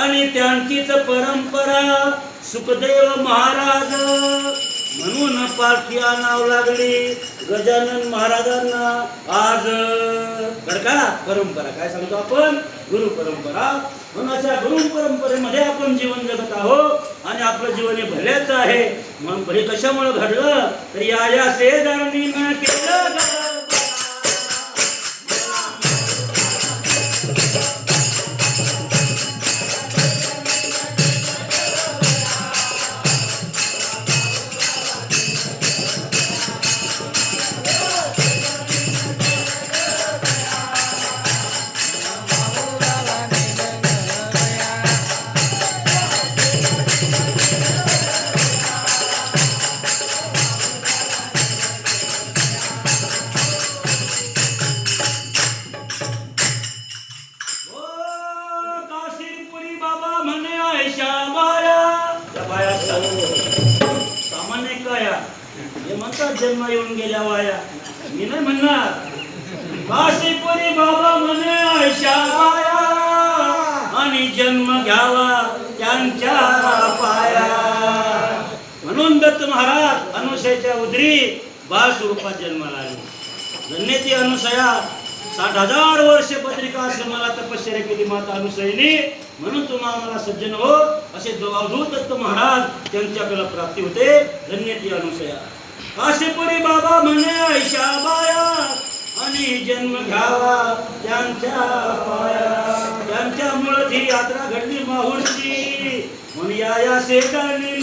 आणि त्यांचीच परंपरा सुखदेव महाराज म्हणून पालखी नाव लागली गजानन महाराजांना आज बरका परंपरा काय सांगतो आपण गुरु परंपरा म्हणून अशा गुरु परंपरेमध्ये आपण जीवन जगत आहोत आणि आपलं जीवन हे भल्याचं आहे म्हणून हे कशामुळे घडलं तर या शेजारणी केलं सामान्य काया हे म्हणतात जन्म येऊन गेल्या वाया मी नाही म्हणणार काशीपुरी बाबा म्हणे आयशा बाया आणि जन्म घ्यावा त्यांच्या पाया म्हणून दत्त महाराज अनुसयाच्या उदरी बाळ स्वरूपात जन्माला आले धन्यती अनुसया 60,000 वर्ष बद्रिका आश्रमाला तपश्चर्या केली माता अनुसयनी म्हणून तुम्हाला आम्हाला सज्जन हो असे अवधूत दत्त महाराज त्यांच्याकडे प्राप्ती होते धन्यती अनुसया काशीपुरी बाबा म्हणे आयशा बाया आणि जन्म घ्यावा त्यांच्या पाया त्यांच्यामुळे ही यात्रा घडली माहूरची म्हणून या शेजारणी